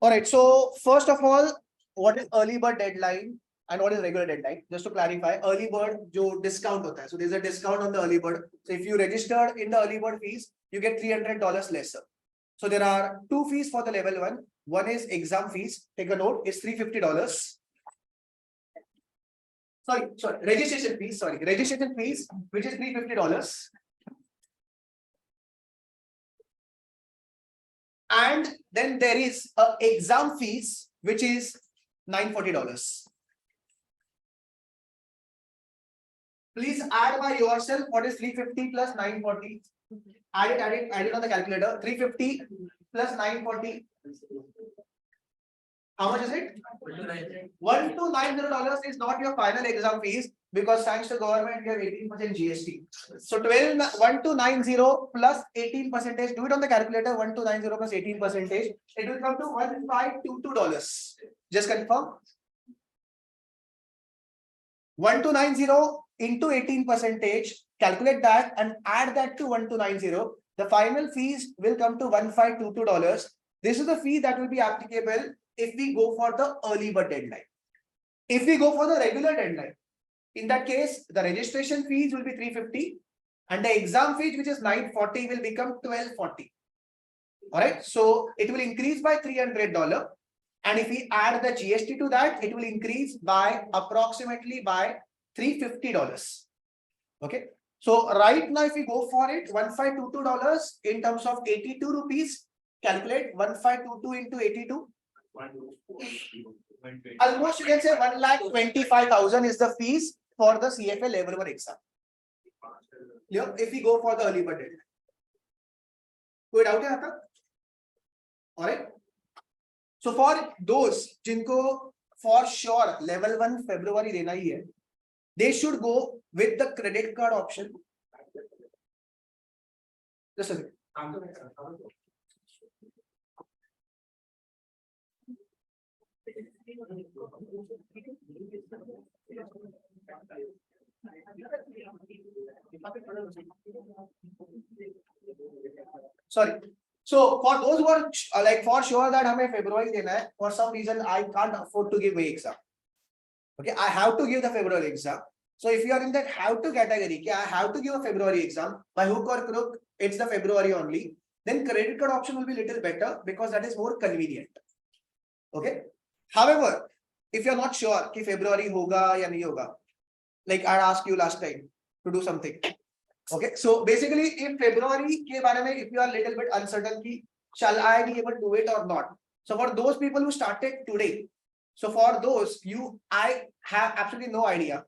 All right. So first of all, what is early bird deadline and what is regular deadline? Just to clarify, early bird जो discount होता है. So there's a discount on the early bird. So if you register in the early bird fees, you get $300 lesser. So there are two fees for the level one. One is exam fees. Take a note. It's $350. Sorry, registration fees. Sorry, registration fees, which is $350. And then there is a exam fees, which is $940. Please add by yourself what is 350 plus 940. Add it on the calculator. 350 plus 940. How much is it? $1290 is not your final exam fees because thanks to government you have 18% GST. So 1290 plus 18%. Do it on the calculator. 1290 plus 18%. It will come to $1522. Just confirm. 1290 into 18%. Calculate that and add that to 1290. The final fees will come to $1522. This is the fee that will be applicable if we go for the early bird deadline. If we go for the regular deadline, in that case, the registration fees will be $350 and the exam fees, which is $940, will become $1240. All right. So it will increase by $300. And if we add the GST to that, it will increase by approximately by $350. Okay. So right now, if we go for it, $1522 in terms of 82 rupees, calculate 1522 into 82. Almost you can say 1,25,000 is the fees for the CFA level 1 exam. If we go for the early bird deadline. कोई doubt है यहाँ? All right. So for those जिनको for sure level 1 February देना ही है, they should go with the credit card option. Just a second. Sorry. So for those who are like for sure that हमें February देना है, for some reason I can't afford to give May exam. Okay, I have to give the February exam. So if you are in that have to category, I have to give a February exam by hook or crook, it's the February only. Then credit card option will be little better because that is more convenient. Okay. However, if you are not sure कि February होगा या नहीं होगा, like I asked you last time to do something. Okay, so basically in February के बारे में, if you are little bit uncertain कि shall I be able to do it or not. So for those people who started today, so for those I have absolutely no idea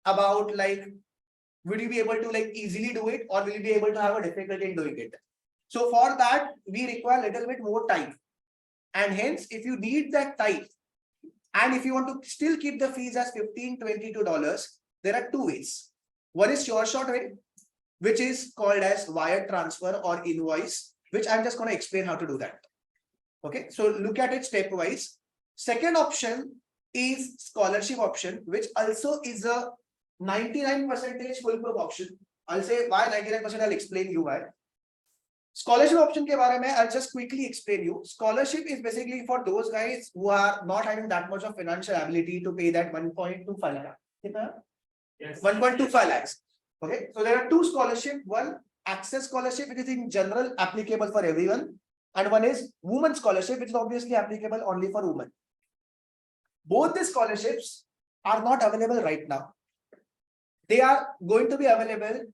about like will you be able to like easily do it or will you be able to have a difficulty in doing it. So for that we require a little bit more time, and hence if you need that time and if you want to still keep the fees as $15-22, there are two ways. One is sure shot way, which is called as wire transfer or invoice, which I'm just going to explain how to do that. Okay, so look at it stepwise. Second option is scholarship option, which also is a 99% foolproof option. I'll say why 99%. I'll explain you why. Scholarship option के बारे में I'll just quickly explain you. Scholarship is basically for those guys who are not having that much of financial ability to pay that 1.25 lakh. Yes. 1.25 lakhs. Okay, so there are two scholarships. One access scholarship, which is in general applicable for everyone, and one is women scholarship, which is obviously applicable only for women. Both the scholarships are not available right now. They are going to be available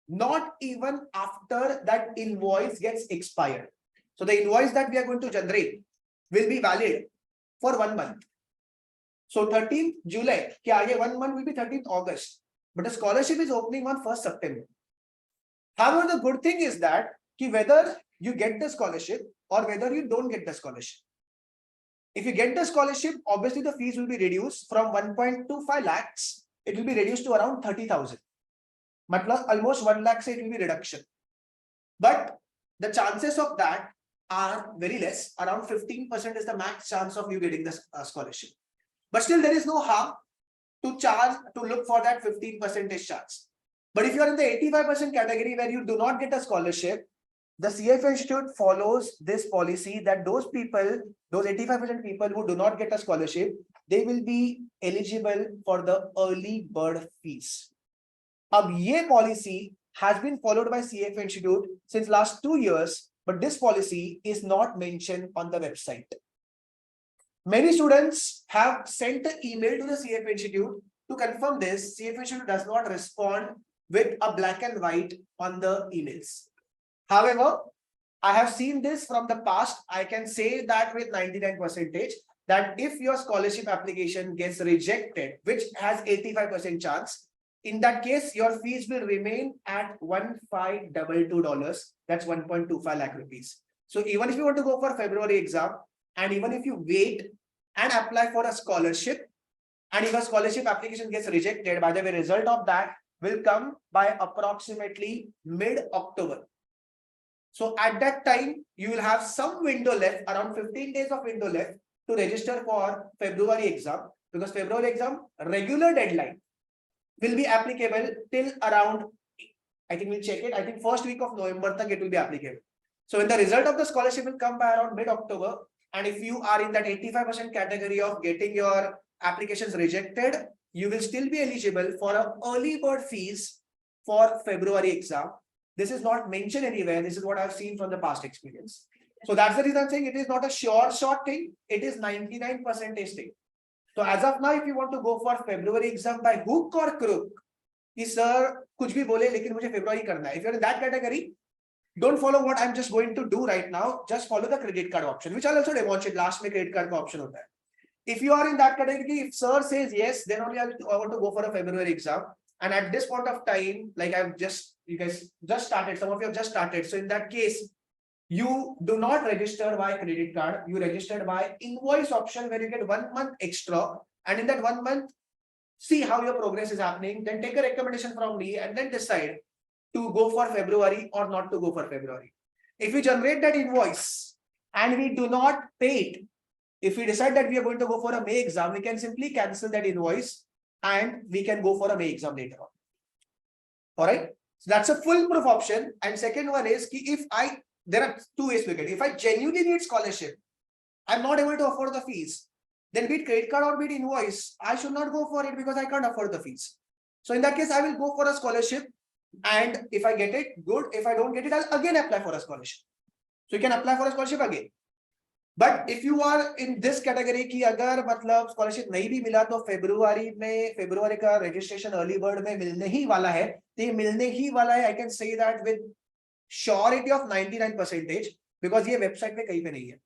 not even after that invoice gets expired. So the invoice that we are going to generate will be valid for 1 month. So 13th July, 1 month will be 13th August. But the scholarship is opening on 1st September. However, the good thing is that whether you get the scholarship or whether you don't get the scholarship. If you get the scholarship, obviously the fees will be reduced from 1.25 lakhs. It will be reduced to around 30,000. Almost 1 lakh say it will be reduction. But the chances of that are very less. Around 15% is the max chance of you getting the scholarship. But still there is no harm to charge to look for that 15% chance. But if you are in the 85% category where you do not get a scholarship, the CF Institute follows this policy that those people, those 85% people who do not get a scholarship, they will be eligible for the early bird fees. अब ये policy has been followed by CF Institute since last 2 years, but this policy is not mentioned on the website. Many students have sent an email to the CF Institute to confirm this. CF Institute does not respond with a black and white on the emails. However, I have seen this from the past. I can say that with 99% that if your scholarship application gets rejected, which has 85% chance, in that case, your fees will remain at $1522. That's 1.25 lakh rupees. So even if you want to go for February exam, and even if you wait and apply for a scholarship, and if a scholarship application gets rejected, by the way, result of that will come by approximately mid-October. So at that time, you will have some window left, around 15 days of window left to register for February exam, because February exam regular deadline will be applicable till around, I think we'll check it, I think first week of November it will be applicable. So when the result of the scholarship will come by around mid-October, and if you are in that 85% category of getting your applications rejected, you will still be eligible for an early bird fees for February exam. This is not mentioned anywhere. This is what I've seen from the past experience. So that's the reason I'm saying it is not a sure shot thing. It is 99% thing. So as of now, if you want to go for February exam by hook or crook, कि sir कुछ भी बोले लेकिन मुझे February करना है. If you're in that category, don't follow what I'm just going to do right now. Just follow the credit card option, which I'll also demonstrate. Last में credit card का option होता है. If you are in that category, if sir says yes, then only I want to go for a February exam. And at this point of time, like you guys just started, some of you have just started. So in that case, you do not register by credit card, you registered by invoice option where you get 1 month extra. And in that 1 month, see how your progress is happening, then take a recommendation from me and then decide to go for February or not to go for February. If we generate that invoice and we do not pay it, if we decide that we are going to go for a May exam, we can simply cancel that invoice and we can go for a May exam later on. All right. So that's a full proof option. And second one is if there are two ways to get it. If I genuinely need scholarship, I'm not able to afford the fees, then be it credit card or be it invoice, I should not go for it because I can't afford the fees. So in that case, I will go for a scholarship. And if I get it, good. If I don't get it, I'll again apply for a scholarship. So you can apply for a scholarship again. But if you are in this category कि अगर मतलब scholarship नहीं भी मिला तो February का registration early bird में मिलने ही वाला है, तो ये मिलने ही वाला है. I can say that with surety of 99% because ये website पे कहीं पे नहीं है.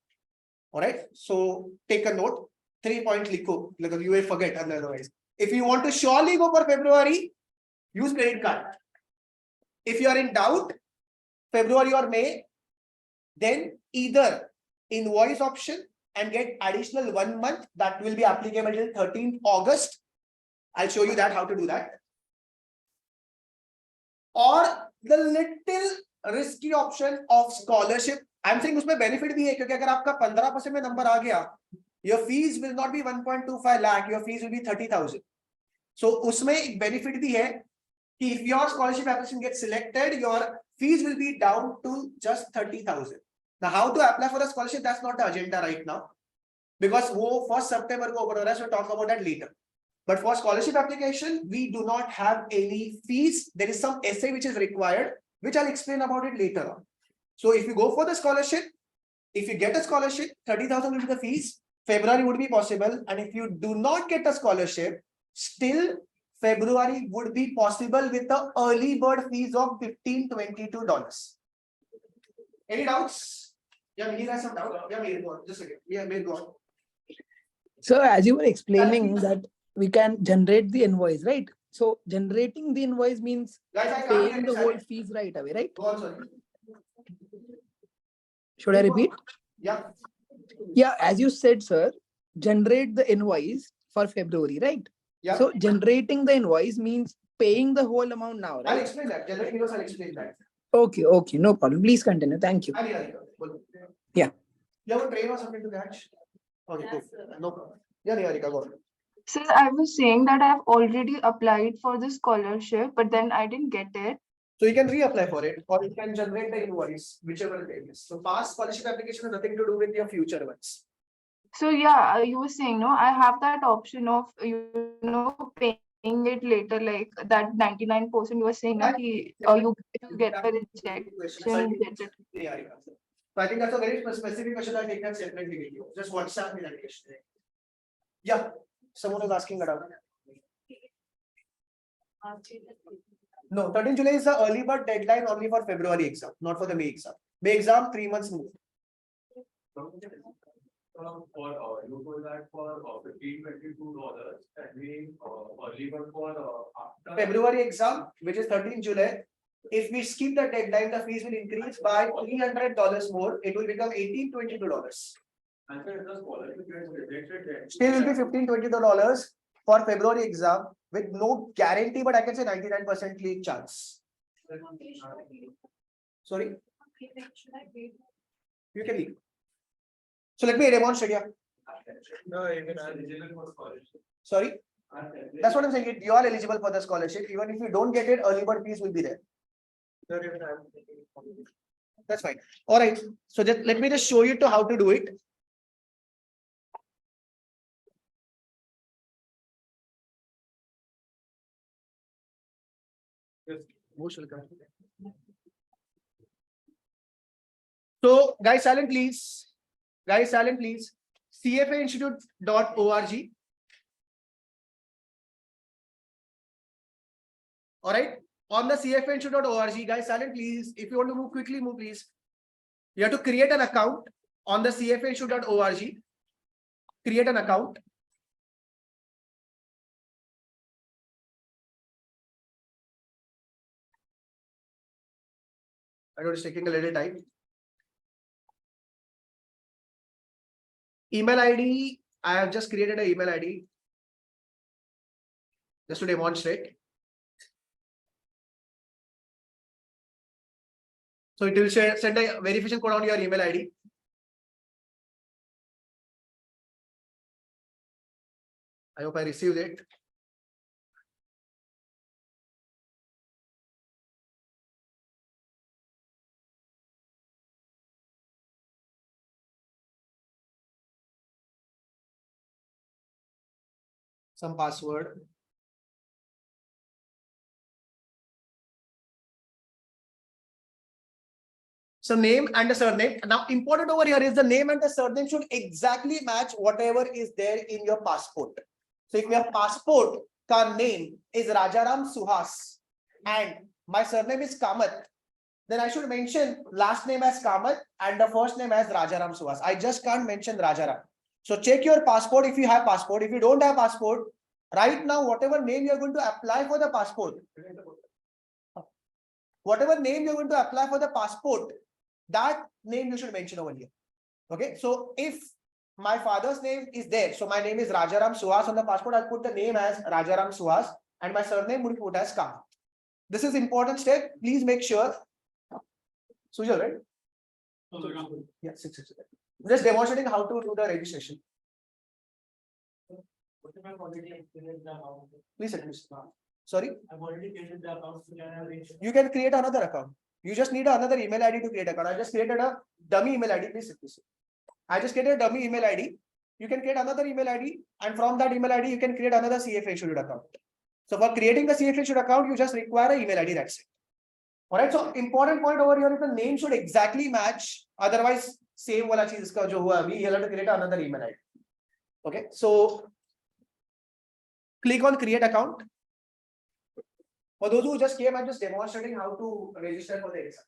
All right. So take a note. 3 points लिखो because you will forget otherwise. If you want to surely go for February, use credit card. If you are in doubt, February or May, then either invoice option and get additional 1 month that will be applicable till 13th August. I'll show you that how to do that. Or the little risky option of scholarship. I'm saying उसमें benefit भी है क्योंकि अगर आपका 15% में number आ गया, your fees will not be 1.25 lakh, your fees will be 30,000. So उसमें एक benefit भी है कि if your scholarship application gets selected, your fees will be down to just 30,000. Now, how to apply for a scholarship? That's not the agenda right now, because वो 1st September को over हो रहा है, so talk about that later. But for scholarship application, we do not have any fees. There is some essay which is required, which I'll explain about it later on. So if you go for the scholarship, if you get a scholarship, 30,000 will be the fees. February would be possible, and if you do not get a scholarship, still February would be possible with the early bird fees of $1522. Any doubts? Yeah, Mihir has some doubt. Yeah, Mihir, go on. Just a second. Yeah, Mihir, go on. So as you were explaining that we can generate the invoice, right? So generating the invoice means paying the whole fees right away, right? Go on, sorry. Should I repeat? Yeah. Yeah, as you said, sir, generate the invoice for February, right? Yeah. So generating the invoice means paying the whole amount now, right? I'll explain that. Generating invoice, I'll explain that. Okay, no problem. Please continue. Thank you. Yeah. You have a train or something to catch? Okay, cool. No problem. Yeah, Niharika, go on. Sir, I was saying that I have already applied for the scholarship, but then I didn't get it. So you can reapply for it, or you can generate the invoice, whichever it is. So past scholarship application has nothing to do with your future ones. So yeah, you were saying, no, I have that option of, paying it later, like that 99% you were saying, no, you get the rejection, you get it. Yeah, yeah. So I think that's a very specific question. I take that separately with you. Just WhatsApp me that question. Yeah, someone is asking about it. No, 13 July is the early bird deadline only for February exam, not for the May exam. May exam 3 months more. You told that for $15-22, and we early bird for after February exam, which is 13 July. If we skip the deadline, the fees will increase by $300 more. It will become $18-22. and then the scholarship gets rejected, then Still will be $15-22 for February exam with no guarantee, but I can say 99% lead chance. Sorry, you can leave. So let me demonstrate here. no, even I'm eligible for scholarship. Sorry, that's what I'm saying. You are eligible for the scholarship. Even if you don't get it, early bird fees will be there. That's fine. All right. So just let me just show you to how to do it. Yes. So guys, silent please. Guys, silent please. cfainstitute.org. All right. On the cfainstitute.org, guys, silent please. If you want to move quickly, move please. You have to create an account on the cfainstitute.org. Create an account. I know it's taking a little time. Email ID. I have just created an email ID just to demonstrate. So it will send a verification code on your email ID. I hope I received it. Some password. So name and the surname. Now important over here is the name and the surname should exactly match whatever is there in your passport. So if your passport ka name is Rajaram Suhas and my surname is Kamath, then I should mention last name as Kamath and the first name as Rajaram Suhas. I just can't mention Rajaram. So check your passport if you have passport. If you don't have passport, right now whatever name you are going to apply for the passport, whatever name you're going to apply for the passport, that name you should mention over here. Okay, so if my father's name is there, so my name is Rajaram Suhas on the passport, I'll put the name as Rajaram Suhas and my surname would put as Kamath. This is important step. Please make sure. Sujal, right? Yeah, 6. Just demonstrating how to do the registration. Please, sorry. I've already created the account. You can create another account. You just need another email ID to create account. I just created a dummy email ID. Please. I just created a dummy email ID. You can create another email ID, and from that email ID, you can create another CFA Institute account. So for creating the CFA Institute account, you just require an email ID. That's it. All right. So important point over here is the name should exactly match. Otherwise, same wala cheez iska jo hua abhi, you'll have to create another email ID. Okay. So click on create account. For those who just came, I'm just demonstrating how to register for the exam.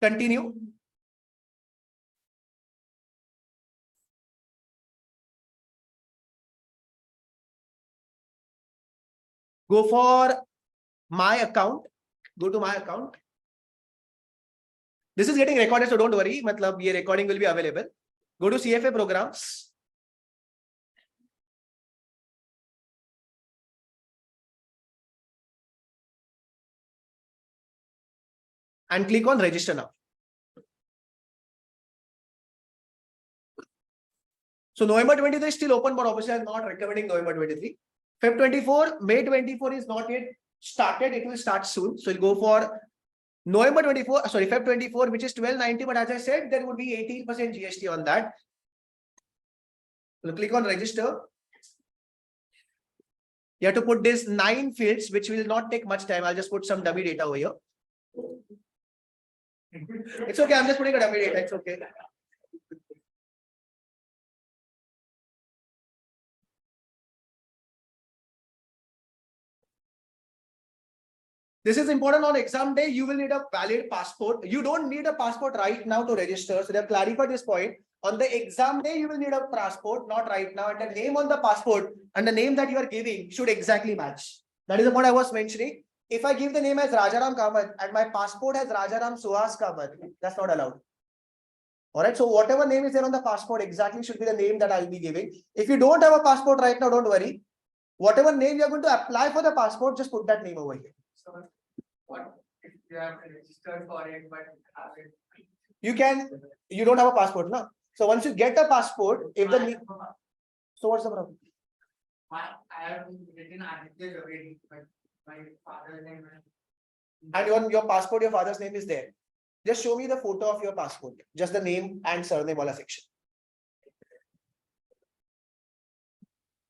Continue. Go for my account. Go to my account. This is getting recorded, so don't worry. Matlab, ye recording will be available. Go to CFA programs. And click on register now. So November 23 is still open, but obviously I'm not recommending November 23. Feb 24, May 24 is not yet started, it will start soon. So we'll go for November 24, sorry, Feb 24, which is 1290. But as I said, there would be 18% GST on that. So click on register. You have to put this 9 fields, which will not take much time. I'll just put some dummy data over here. It's okay. I'm just putting a dummy data. It's okay. This is important. On exam day, you will need a valid passport. You don't need a passport right now to register. So they have clarified this point. On the exam day, you will need a passport, not right now. And the name on the passport and the name that you are giving should exactly match. That is the point I was mentioning. If I give the name as Rajaram Kamath and my passport has Rajaram Suhas Kamath, that's not allowed. All right. So whatever name is there on the passport exactly should be the name that I'll be giving. If you don't have a passport right now, don't worry. Whatever name you're going to apply for the passport, just put that name over here. So what if you have registered for it but haven't? You don't have a passport, no? So once you get a passport, if the name, so what's the problem? I have written Aditya already, but my father's name And on your passport, your father's name is there. Just show me the photo of your passport, just the name and surname wala section.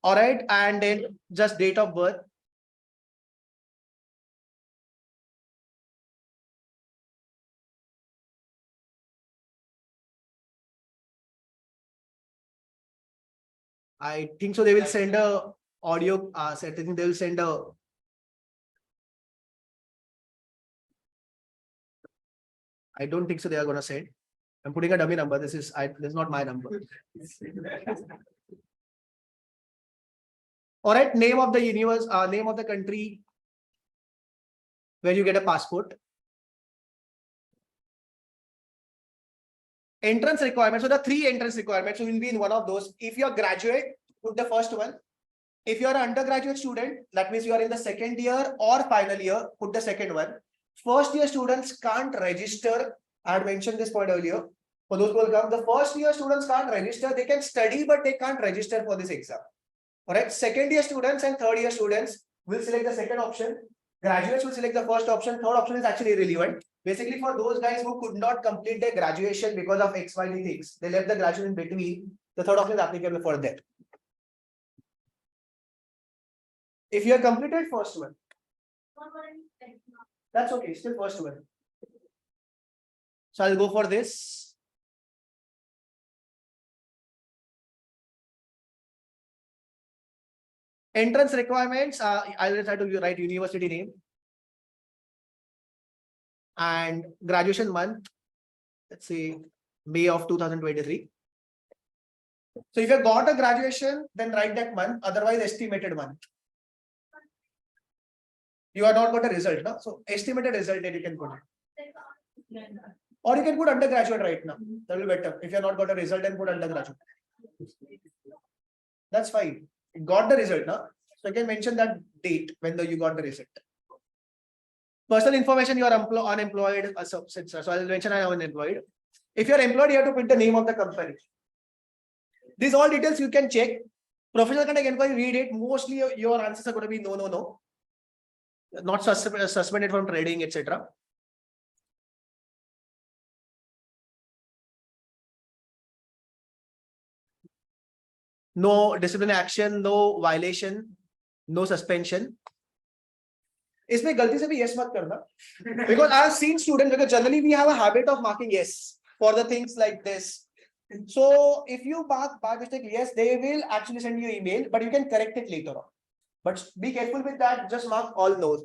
All right, and then just date of birth. I think so. They will send a audio. I think they will send a. I don't think so. They are gonna send. I'm putting a dummy number. This is not my number. All right. Name of the universe. Name of the country where you get a passport. Entrance requirements. So the 3 entrance requirements will be in one of those. If you're graduate, put the first one. If you're an undergraduate student, that means you are in the second year or final year, put the second one. First year students can't register. I had mentioned this point earlier. For those who will come, the first year students can't register. They can study, but they can't register for this exam. All right. Second year students and third year students will select the second option. Graduates will select the first option. Third option is actually irrelevant. Basically, for those guys who could not complete their graduation because of XYZ things, they left the graduation in between. The third option is applicable for that. If you have completed first one, that's okay. Still first one. So I'll go for this. Entrance requirements. I will try to write university name and graduation month. Let's say May of 2023. So if you got a graduation, then write that month. Otherwise, estimated month. You are not got a result, no? So estimated result that you can put it. Or you can put undergraduate right now. That will be better. If you have not got a result, then put undergraduate. That's fine. You got the result, no? So you can mention that date when you got the result. Personal information, you are unemployed. So I'll mention I am unemployed. If you are employed, you have to put the name of the company. These all details you can check. Professional conduct inquiry, read it. Mostly your answers are going to be no. Not suspended from trading, etc. No disciplinary action, no violation, no suspension. इसमें गलती से भी yes मत करना. Because I have seen students, because generally we have a habit of marking yes for the things like this. So if you mark by mistake yes, they will actually send you email, but you can correct it later on. But be careful with that. Just mark all those.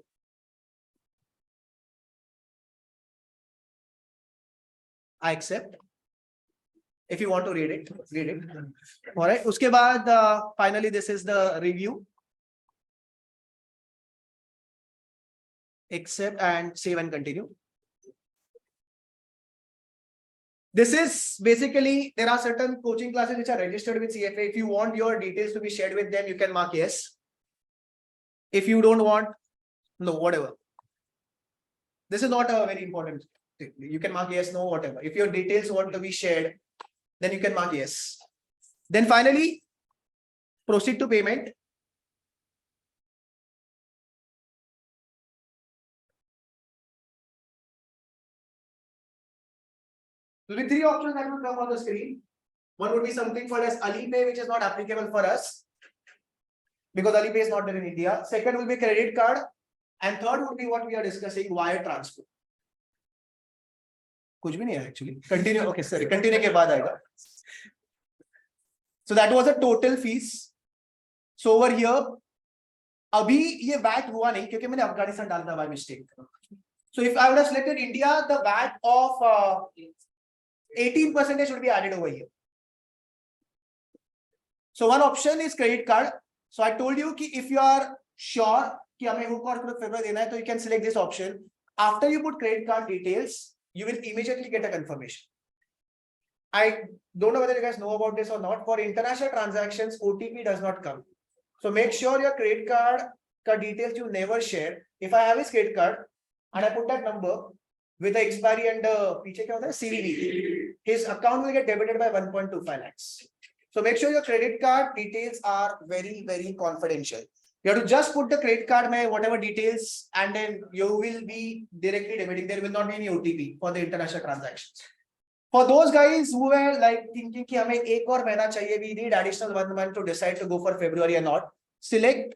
I accept. If you want to read it, read it. All right. Uske baad, finally, this is the review. Accept and save and continue. This is basically, there are certain coaching classes which are registered with CFA. If you want your details to be shared with them, you can mark yes. If you don't want, no, whatever. This is not a very important thing. You can mark yes, no, whatever. If your details want to be shared, then you can mark yes. Then finally, proceed to payment. There will be three options that will come on the screen. One would be something called as Alipay, which is not applicable for us because Alipay is not there in India. Second will be credit card, and third would be what we are discussing, wire transfer. कुछ भी नहीं है actually. Continue. Okay, sorry. Continue के बाद आएगा. So that was a total fees. So over here, अभी ये VAT हुआ नहीं क्योंकि मैंने अफगानिस्तान डाला था by mistake. So if I would have selected India, the VAT of 18% should be added over here. So one option is credit card. So I told you कि if you are sure कि हमें hook और crook favor देना है, तो you can select this option. After you put credit card details, you will immediately get a confirmation. I don't know whether you guys know about this or not. For international transactions, OTP does not come. So make sure your credit card details you never share. If I have his credit card and I put that number with the expiry and पीछे क्या होता है CVV, his account will get debited by 1.25 lakhs. So make sure your credit card details are very, very confidential. You have to just put the credit card में whatever details and then you will be directly debiting. There will not be any OTP for the international transactions. For those guys who were like thinking कि हमें एक और महीना चाहिए, we need additional 1 month to decide to go for February or not. Select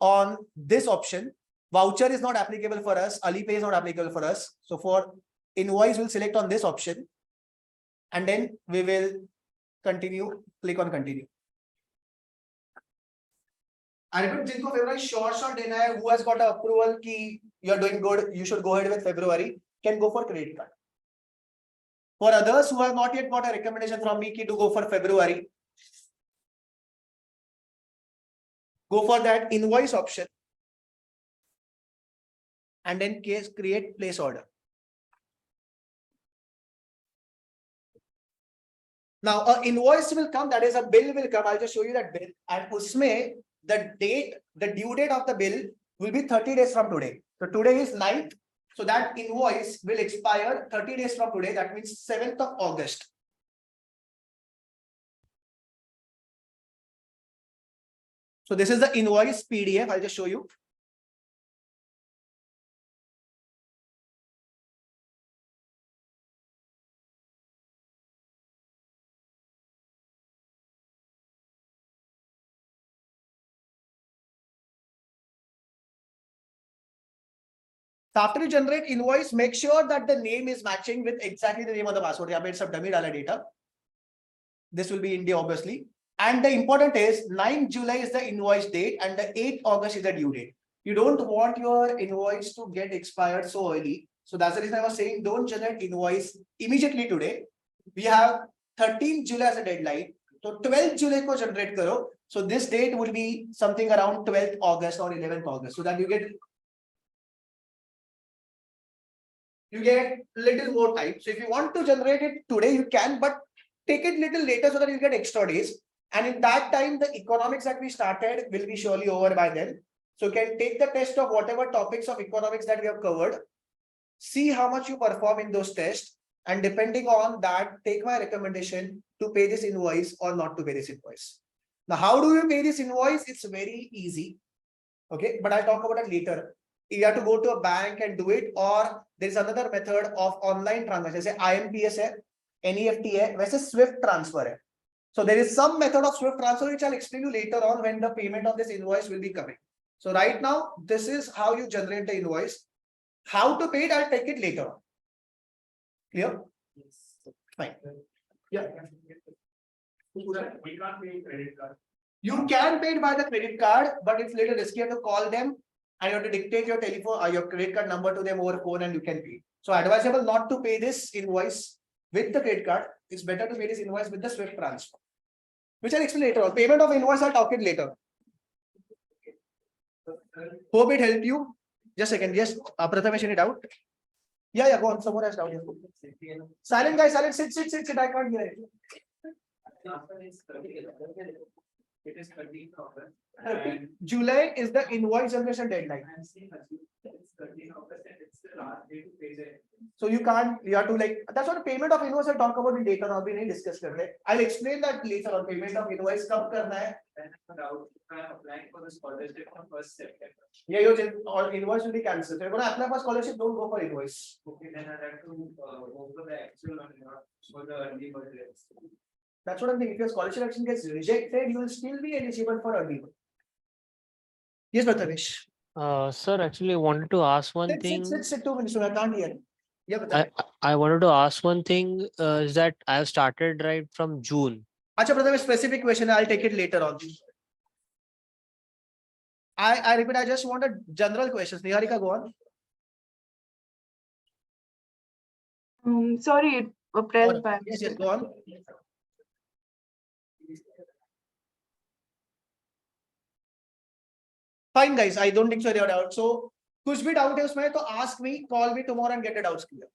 on this option. Voucher is not applicable for us. Alipay is not applicable for us. So for invoice, we'll select on this option, and then we will continue. Click on continue. I repeat, जिनको February short देना है, who has got an approval कि you are doing good, you should go ahead with February, can go for credit card. For others who have not yet got a recommendation from me to go for February, go for that invoice option and then create place order. Now an invoice will come, that is a bill will come. I'll just show you that bill, and usme the due date of the bill will be 30 days from today. So today is 9th. So that invoice will expire 30 days from today. That means 7th of August. So this is the invoice PDF. I'll just show you. So after you generate invoice, make sure that the name is matching with exactly the name of the passport. Yeah, it's some dummy data. This will be India, obviously. And the important is 9 July is the invoice date and the 8th August is the due date. You don't want your invoice to get expired so early. So that's the reason I was saying don't generate invoice immediately today. We have 13 July as a deadline. So 12 July ko generate karo. So this date will be something around 12th August or 11th August. So that you get little more time. So if you want to generate it today, you can, but take it little later so that you get extra days. And in that time, the economics that we started will be surely over by then. So you can take the test of whatever topics of economics that we have covered, see how much you perform in those tests, and depending on that, take my recommendation to pay this invoice or not to pay this invoice. Now, how do you pay this invoice? It's very easy. Okay, but I'll talk about it later. You have to go to a bank and do it, or there is another method of online transaction. Say IMPS hai, NEFT hai, वैसे Swift transfer hai. So there is some method of Swift transfer which I'll explain you later on when the payment of this invoice will be coming. So right now, this is how you generate the invoice. How to pay it, I'll take it later on. Clear? Yes. Fine. Yeah. We can't pay credit card. You can pay it by the credit card, but it's little risky. You have to call them and you have to dictate your telephone or your credit card number to them over phone and you can pay. So advisable not to pay this invoice with the credit card. It's better to pay this invoice with the Swift transfer, which I'll explain later on. Payment of invoice, I'll talk it later. Hope it helped you. Just a second. Yes, Prathamesh, any doubt? Yeah, go on. Someone has doubt. Silent guys, silent. Sit. I can't hear it. it is 13,000. 30 July is the invoice generation deadline. I'm saying it's 13,000, it's the last day to pay the. So you can't, you have to like, that's what payment of invoice I'll talk about it later on, we नहीं discuss कर रहे. I'll explain that later on, payment of invoice कब करना है. Then I'm applying for the scholarship on 1st September. Yeah, your or invoice will be cancelled. So you're gonna apply for scholarship, don't go for invoice. Okay, then I have to go for the actual one, not for the early bird rates. That's what I'm thinking. If your scholarship action gets rejected, you will still be eligible for early bird. Yes, Prathamesh. Sir, actually, I wanted to ask one thing. Sit 2 minutes. I can't hear. Yeah, Prathamesh. I wanted to ask one thing. Is that I have started right from June. Acha, Prathamesh, specific question. I'll take it later on. I repeat. I just want a general questions. Niharika, go on. Sorry, it pressed by Yes, mistake. go on. Fine, guys. I don't think so. You're out. So, कुछ भी doubt है उसमें तो ask me, call me tomorrow and get the doubts clear.